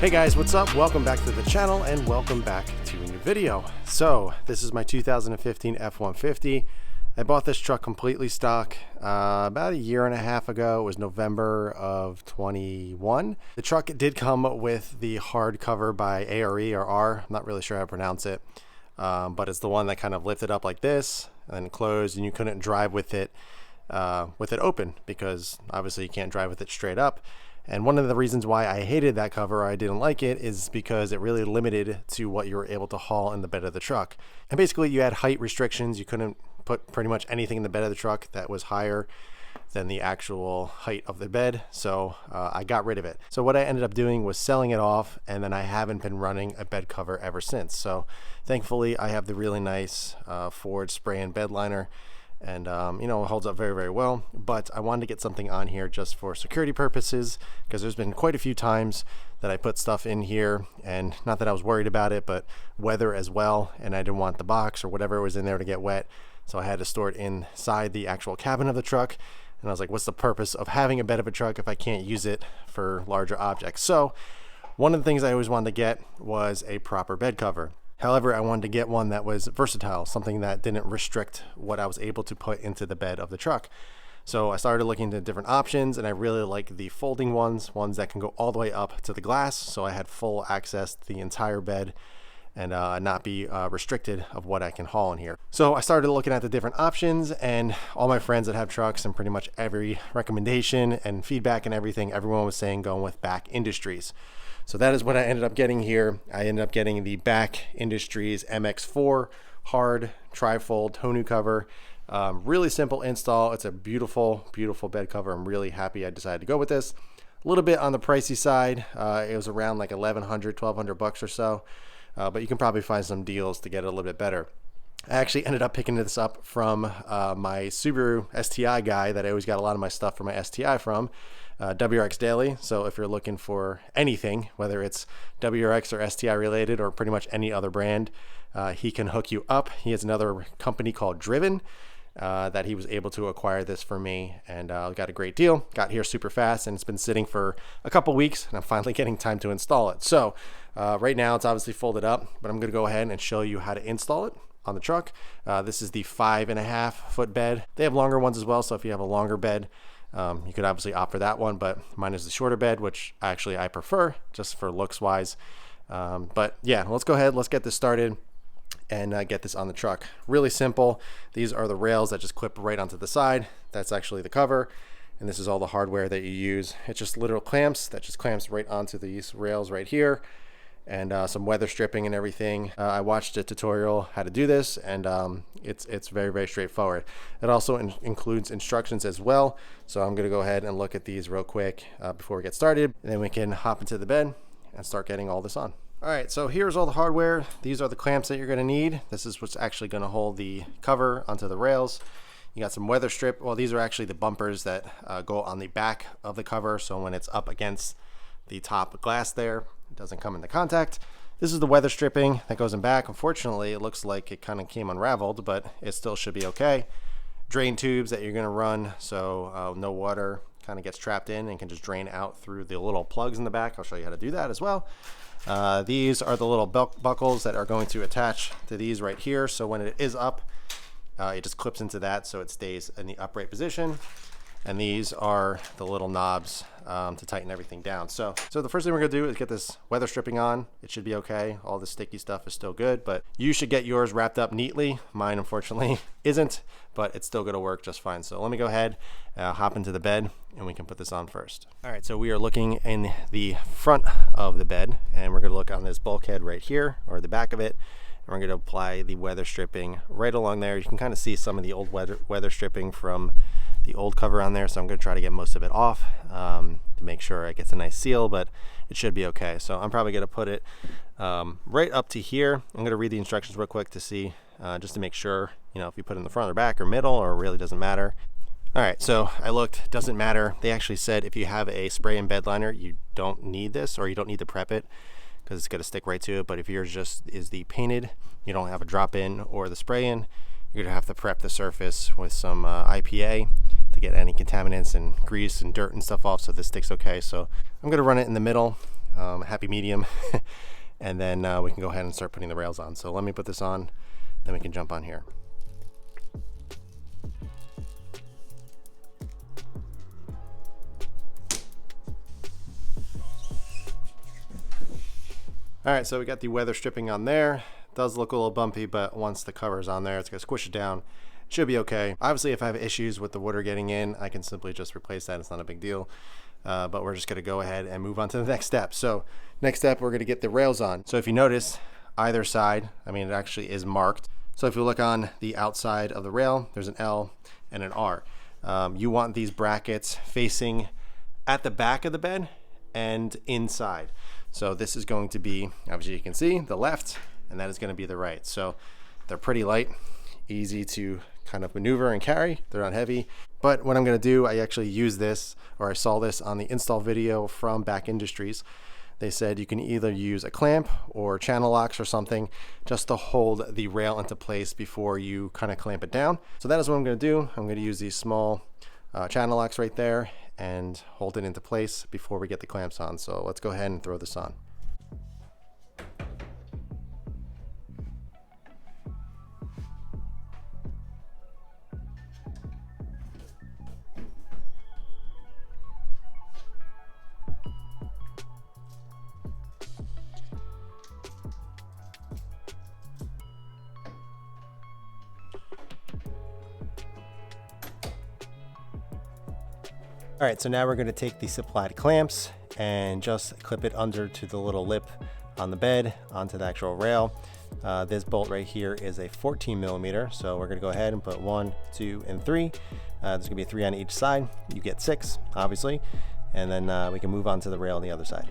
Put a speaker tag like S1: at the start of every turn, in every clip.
S1: Hey guys, what's up? Welcome back to the channel and welcome back to a new video. So this is my 2015 F-150. I bought this truck completely stock about a year and a half ago. It was November of 21. The truck did come with the hard cover by ARE or R. I'm not really sure how to pronounce it, but it's the one that kind of lifted up like this and then closed, and you couldn't drive with it open because obviously you can't drive with it straight up. And one of the reasons why I hated that cover, or I didn't like it, is because it really limited to what you were able to haul in the bed of the truck. And basically you had height restrictions. You couldn't put pretty much anything in the bed of the truck that was higher than the actual height of the bed. So I got rid of it. So what I ended up doing was selling it off, and then I haven't been running a bed cover ever since. So thankfully I have the really nice Ford spray-in bed liner. And you know, it holds up very, very well. But I wanted to get something on here just for security purposes, because there's been quite a few times that I put stuff in here, and not that I was worried about it, but weather as well, and I didn't want the box or whatever was in there to get wet, so I had to store it inside the actual cabin of the truck. And I was like, what's the purpose of having a bed of a truck if I can't use it for larger objects? So one of the things I always wanted to get was a proper bed cover. However, I wanted to get one that was versatile, something that didn't restrict what I was able to put into the bed of the truck. So I started looking into different options, and I really like the folding ones that can go all the way up to the glass. So I had full access to the entire bed and not be restricted of what I can haul in here. So I started looking at the different options, and all my friends that have trucks, and pretty much every recommendation and feedback and everything, everyone was saying going with BAK Industries. So that is what I ended up getting here. I ended up getting the BAK Industries MX4 hard trifold tonneau cover. Really simple install. It's a beautiful, beautiful bed cover. I'm really happy I decided to go with this. A little bit on the pricey side. It was around like $1,100, $1,200 or so. But you can probably find some deals to get it a little bit better. I actually ended up picking this up from my Subaru STI guy that I always got a lot of my stuff for my STI from. WRX Daily. So if you're looking for anything, whether it's WRX or STI related or pretty much any other brand, he can hook you up. He has another company called Driven that he was able to acquire this for me, and got a great deal. Got here super fast, and it's been sitting for a couple weeks, and I'm finally getting time to install it. So right now it's obviously folded up, but I'm going to go ahead and show you how to install it on the truck. This is the 5.5 foot bed. They have longer ones as well, so if you have a longer bed, you could obviously opt for that one, but mine is the shorter bed, which actually I prefer just for looks wise. But yeah, let's go ahead, let's get this started and get this on the truck. Really simple. These are the rails that just clip right onto the side. That's actually the cover, and this is all the hardware that you use. It's just literal clamps that just clamps right onto these rails right here, and some weather stripping and everything. I watched a tutorial how to do this, and it's very, very straightforward. It also includes instructions as well. So I'm going to go ahead and look at these real quick before we get started, and then we can hop into the bed and start getting all this on. All right, so here's all the hardware. These are the clamps that you're going to need. This is what's actually going to hold the cover onto the rails. You got some weather strip. Well, these are actually the bumpers that go on the back of the cover, so when it's up against the top glass there, it doesn't come into contact. This is the weather stripping that goes in back. Unfortunately, it looks like it kind of came unraveled, but it still should be okay. Drain tubes that you're going to run so no water kind of gets trapped in and can just drain out through the little plugs in the back. I'll show you how to do that as well. These are the little belt buckles that are going to attach to these right here. So when it is up, it just clips into that so it stays in the upright position. And these are the little knobs to tighten everything down. So the first thing we're gonna do is get this weather stripping on. It should be okay. All the sticky stuff is still good, but you should get yours wrapped up neatly. Mine, unfortunately, isn't, but it's still gonna work just fine. So let me go ahead, hop into the bed, and we can put this on first. All right, so we are looking in the front of the bed, and we're gonna look on this bulkhead right here, or the back of it. And we're going to apply the weather stripping right along there. You can kind of see some of the old weather stripping from the old cover on there, so I'm going to try to get most of it off to make sure it gets a nice seal, but it should be okay. So I'm probably going to put it right up to here. I'm going to read the instructions real quick to see, just to make sure, you know, if you put it in the front or back or middle, or it really doesn't matter. All right, so I looked, doesn't matter. They actually said if you have a spray-in bed liner, you don't need this, or you don't need to prep it, because it's going to stick right to it. But if yours just is the painted, you don't have a drop in or the spray in, you're gonna have to prep the surface with some IPA to get any contaminants and grease and dirt and stuff off so this sticks okay. So I'm gonna run it in the middle happy medium, and then we can go ahead and start putting the rails on. So let me put this on, then we can jump on here. All right, so we got the weather stripping on there. Does look a little bumpy, but once the cover is on there, it's gonna squish it down. It should be okay. Obviously, if I have issues with the water getting in, I can simply just replace that. It's not a big deal. But we're just gonna go ahead and move on to the next step. So next step, we're gonna get the rails on. So if you notice, either side, I mean, it actually is marked. So if you look on the outside of the rail, there's an L and an R. You want these brackets facing at the back of the bed and inside. So this is going to be, obviously you can see, the left, and that is going to be the right. So they're pretty light, easy to kind of maneuver and carry. They're not heavy. But what I'm going to do, I actually use this, or I saw this on the install video from Back Industries. They said you can either use a clamp or channel locks or something just to hold the rail into place before you kind of clamp it down. So that is what I'm going to do. I'm going to use these small channel locks right there and hold it into place before we get the clamps on. So let's go ahead and throw this on. All right, so now we're going to take the supplied clamps and just clip it under to the little lip on the bed onto the actual rail. This bolt right here is a 14 millimeter, so we're going to go ahead and put 1, 2, and 3. There's going to be 3 on each side. You get 6, obviously, and then we can move on to the rail on the other side.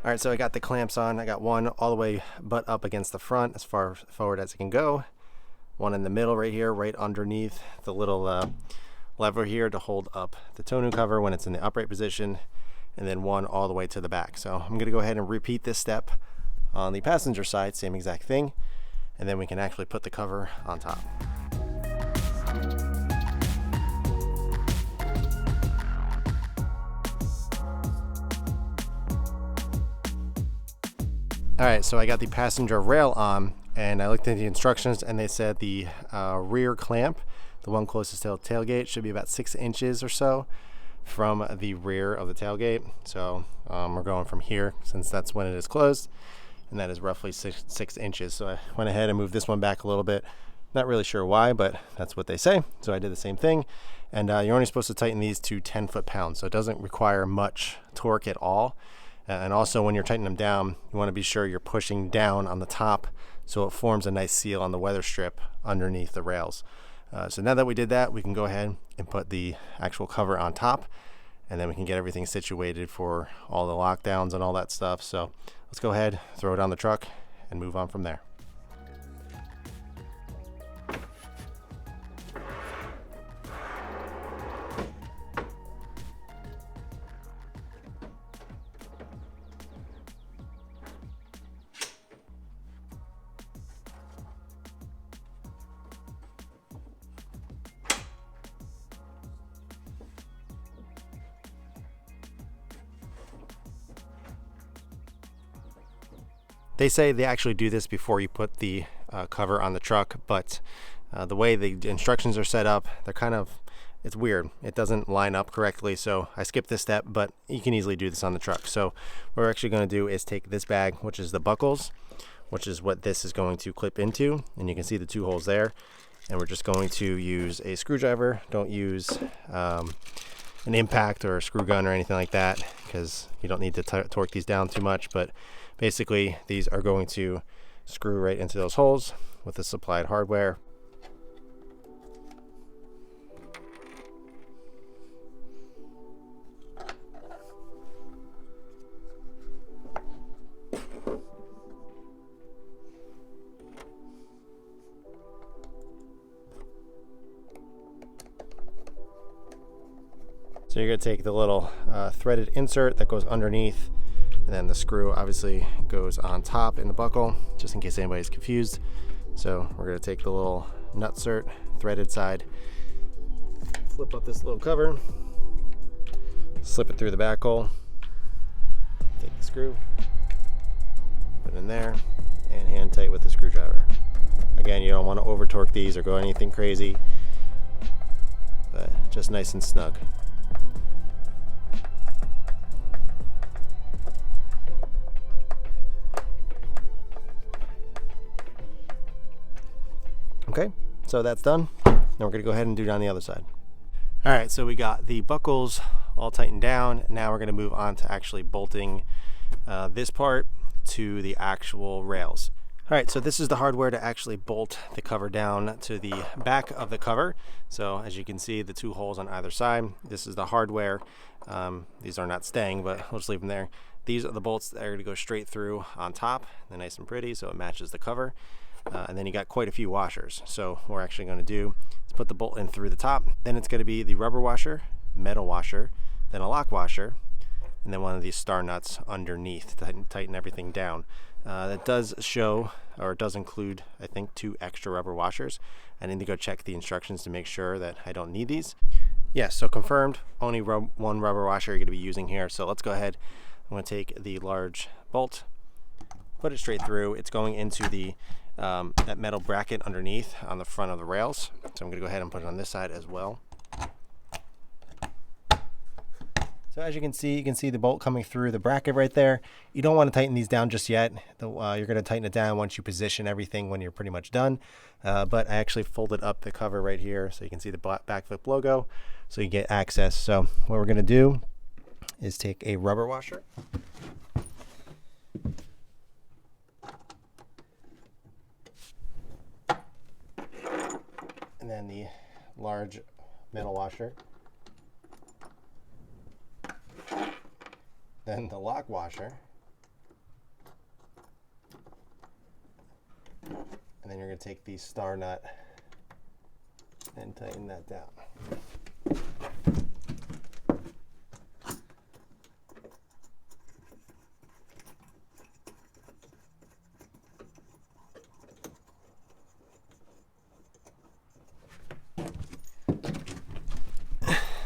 S1: All right, so I got the clamps on. I got one all the way butt up against the front, as far forward as it can go. One in the middle right here, right underneath the little lever here to hold up the tonneau cover when it's in the upright position, and then one all the way to the back. So I'm gonna go ahead and repeat this step on the passenger side, same exact thing, and then we can actually put the cover on top. All right, so I got the passenger rail on, and I looked at the instructions, and they said the rear clamp, the one closest to the tailgate, should be about 6 inches or so from the rear of the tailgate. So we're going from here, since that's when it is closed, and that is roughly 6 inches. So I went ahead and moved this one back a little bit. Not really sure why, but that's what they say. So I did the same thing. And you're only supposed to tighten these to 10 foot-pounds, so it doesn't require much torque at all. And also when you're tightening them down, you want to be sure you're pushing down on the top so it forms a nice seal on the weather strip underneath the rails. So now that we did that, we can go ahead and put the actual cover on top, and then we can get everything situated for all the lockdowns and all that stuff. So let's go ahead, throw it on the truck, and move on from there. They say they actually do this before you put the cover on the truck, but the way the instructions are set up, they're kind of, it's weird. It doesn't line up correctly, so I skipped this step, but you can easily do this on the truck. So what we're actually going to do is take this bag, which is the buckles, which is what this is going to clip into, and you can see the 2 holes there, and we're just going to use a screwdriver. Don't use an impact or a screw gun or anything like that, because you don't need to torque these down too much, but basically these are going to screw right into those holes with the supplied hardware. So you're going to take the little threaded insert that goes underneath, and then the screw obviously goes on top in the buckle, just in case anybody's confused. So we're going to take the little nutsert, threaded side. Flip up this little cover, slip it through the back hole, take the screw, put it in there, and hand tight with the screwdriver. Again, you don't want to over torque these or go anything crazy, but just nice and snug. Okay, so that's done. Now we're going to go ahead and do it on the other side. All right, so we got the buckles all tightened down. Now we're going to move on to actually bolting this part to the actual rails. All right, so this is the hardware to actually bolt the cover down to the back of the cover. So as you can see, the 2 holes on either side. This is the hardware. These are not staying, but we'll just leave them there. These are the bolts that are going to go straight through on top. They're nice and pretty, so it matches the cover. And then you got quite a few washers. So what we're actually going to do is put the bolt in through the top. Then it's going to be the rubber washer, metal washer, then a lock washer, and then one of these star nuts underneath to tighten everything down. That does show, or it does include, I think, 2 extra rubber washers. I need to go check the instructions to make sure that I don't need these. Yes, so confirmed, only 1 rubber washer you're going to be using here. So let's go ahead. I'm going to take the large bolt, put it straight through. It's going into the that metal bracket underneath on the front of the rails. So I'm going to go ahead and put it on this side as well. So as you can see the bolt coming through the bracket right there. You don't want to tighten these down just yet. You're going to tighten it down once you position everything when you're pretty much done. But I actually folded up the cover right here so you can see the BAKFlip logo so you get access. So what we're going to do is take a rubber washer. And then the large metal washer. Then the lock washer. And then you're going to take the star nut and tighten that down.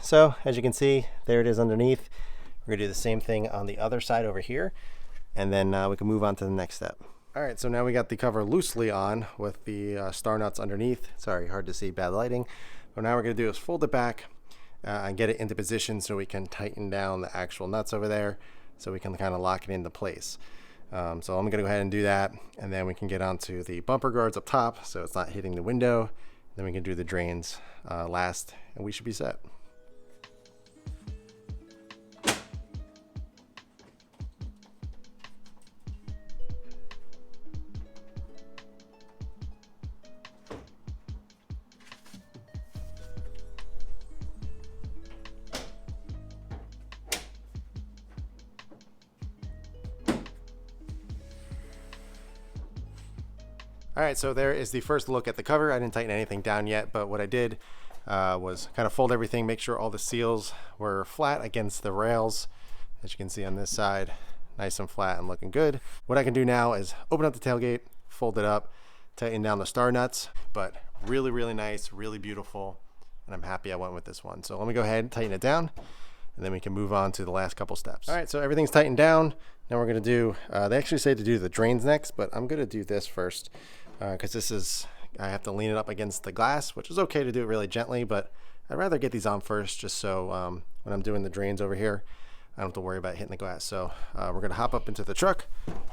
S1: So as you can see, there it is underneath. We're gonna do the same thing on the other side over here, and then we can move on to the next step. All right, so now we got the cover loosely on with the star nuts underneath. Sorry, hard to see, bad lighting. But now we're gonna do is fold it back and get it into position so we can tighten down the actual nuts over there so we can kind of lock it into place. So I'm gonna go ahead and do that, and then we can get onto the bumper guards up top so it's not hitting the window. Then we can do the drains last, and we should be set. All right, so there is the first look at the cover. I didn't tighten anything down yet, but what I did was kind of fold everything, make sure all the seals were flat against the rails. As you can see on this side, nice and flat and looking good. What I can do now is open up the tailgate, fold it up, tighten down the star nuts, but really, really nice, really beautiful, and I'm happy I went with this one. So let me go ahead and tighten it down, and then we can move on to the last couple steps. All right, so everything's tightened down. Now we're gonna do, they actually say to do the drains next, but I'm gonna do this first. Because this is, I have to lean it up against the glass, which is okay to do it really gently, but I'd rather get these on first just so when I'm doing the drains over here, I don't have to worry about hitting the glass. So we're going to hop up into the truck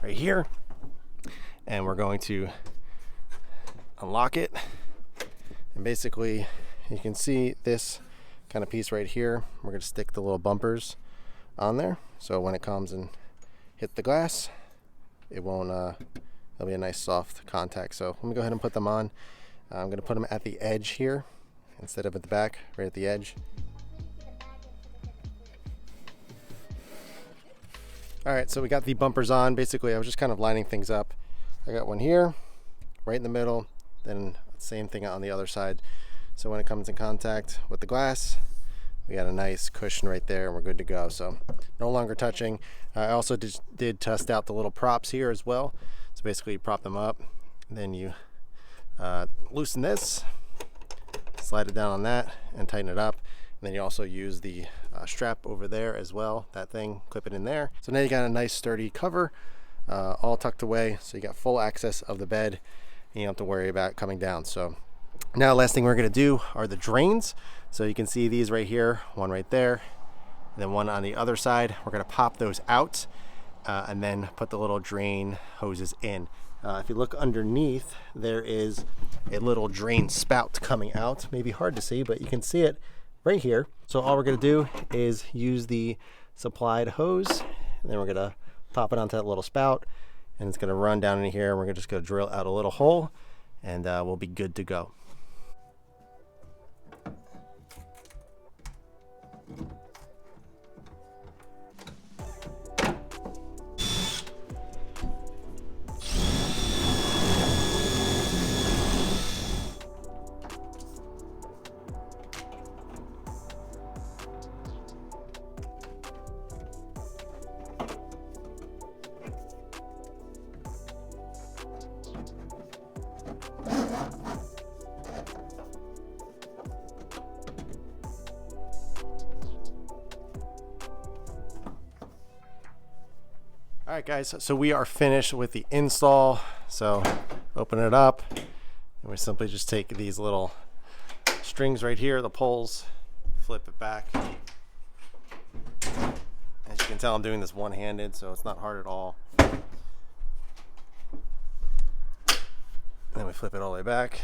S1: right here, and we're going to unlock it. And basically, you can see this kind of piece right here. We're going to stick the little bumpers on there. So when it comes and hit the glass, it won't, it'll be a nice soft contact. So let me go ahead and put them on. I'm going to put them at the edge here instead of at the back, right at the edge. All right, so we got the bumpers on. Basically, I was just kind of lining things up. I got one here, right in the middle, then same thing on the other side. So when it comes in contact with the glass, we got a nice cushion right there and we're good to go. So no longer touching. I also did test out the little props here as well. So basically you prop them up, and then you loosen this, slide it down on that and tighten it up. And then you also use the strap over there as well, that thing, clip it in there. So now you got a nice sturdy cover, all tucked away, so you got full access of the bed, and you don't have to worry about coming down. So now last thing we're gonna do are the drains. So you can see these right here, one right there, and then one on the other side. We're gonna pop those out and then put the little drain hoses in. If you look underneath, there is a little drain spout coming out. Maybe hard to see, but you can see it right here. So all we're gonna do is use the supplied hose, and then we're gonna pop it onto that little spout, and it's gonna run down in here, and we're just gonna drill out a little hole, and we'll be good to go. All right, guys, so we are finished with the install. So open it up, and we simply just take these little strings right here, the poles, flip it back. As you can tell, I'm doing this one-handed, so it's not hard at all. And then we flip it all the way back,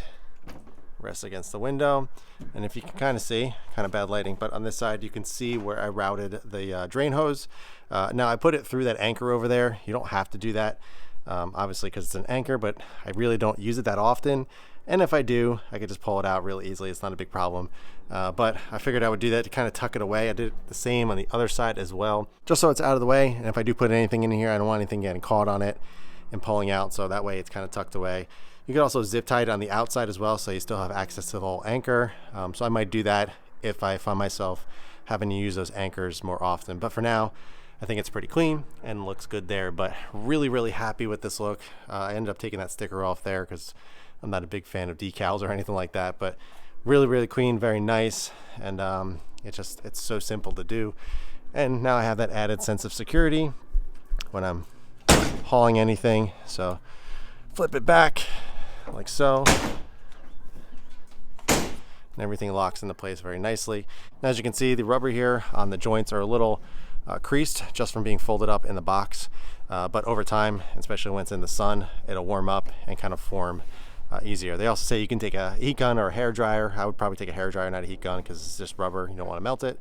S1: rest against the window. And if you can kind of see, kind of bad lighting, but on this side you can see where I routed the drain hose. Now I put it through that anchor over there. You don't have to do that, obviously, because it's an anchor, but I really don't use it that often. And if I do, I could just pull it out really easily. It's not a big problem. But I figured I would do that to kind of tuck it away. I did the same on the other side as well, just so it's out of the way. And if I do put anything in here, I don't want anything getting caught on it and pulling out. So that way it's kind of tucked away. You can also zip tie it on the outside as well, so you still have access to the whole anchor. So I might do that if I find myself having to use those anchors more often. But for now, I think it's pretty clean and looks good there. But really, really happy with this look. I ended up taking that sticker off there because I'm not a big fan of decals or anything like that. But really, really clean, very nice. And it's so simple to do. And now I have that added sense of security when I'm hauling anything. So flip it back like so, and everything locks into place very nicely. And as you can see, the rubber here on the joints are a little creased just from being folded up in the box, but over time, especially when it's in the sun, it'll warm up and kind of form easier. They also say you can take a heat gun or a hair dryer. I would probably take a hair dryer, not a heat gun, because it's just rubber. You don't want to melt it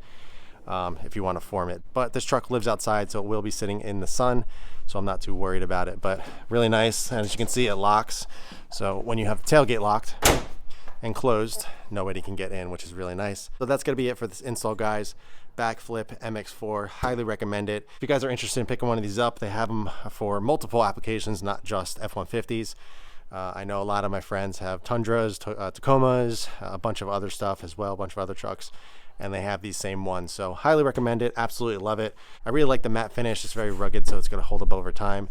S1: if you want to form it. But this truck lives outside, so it will be sitting in the sun, so I'm not too worried about it. But really nice, and as you can see, it locks. So when you have the tailgate locked and closed, nobody can get in, which is really nice. So that's gonna be it for this install, guys. Backflip MX4, highly recommend it. If you guys are interested in picking one of these up, they have them for multiple applications, not just F-150s. I know a lot of my friends have Tundras, Tacomas, a bunch of other stuff as well, a bunch of other trucks, and they have these same ones. So highly recommend it, absolutely love it. I really like the matte finish. It's very rugged, so it's gonna hold up over time.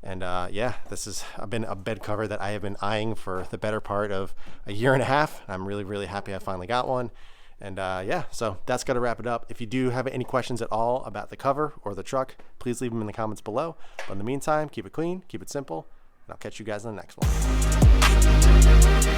S1: And yeah, this has been a bed cover that I have been eyeing for the better part of a year and a half. I'm really, really happy I finally got one. And yeah, so that's gonna wrap it up. If you do have any questions at all about the cover or the truck, please leave them in the comments below. But in the meantime, keep it clean, keep it simple, and I'll catch you guys in the next one.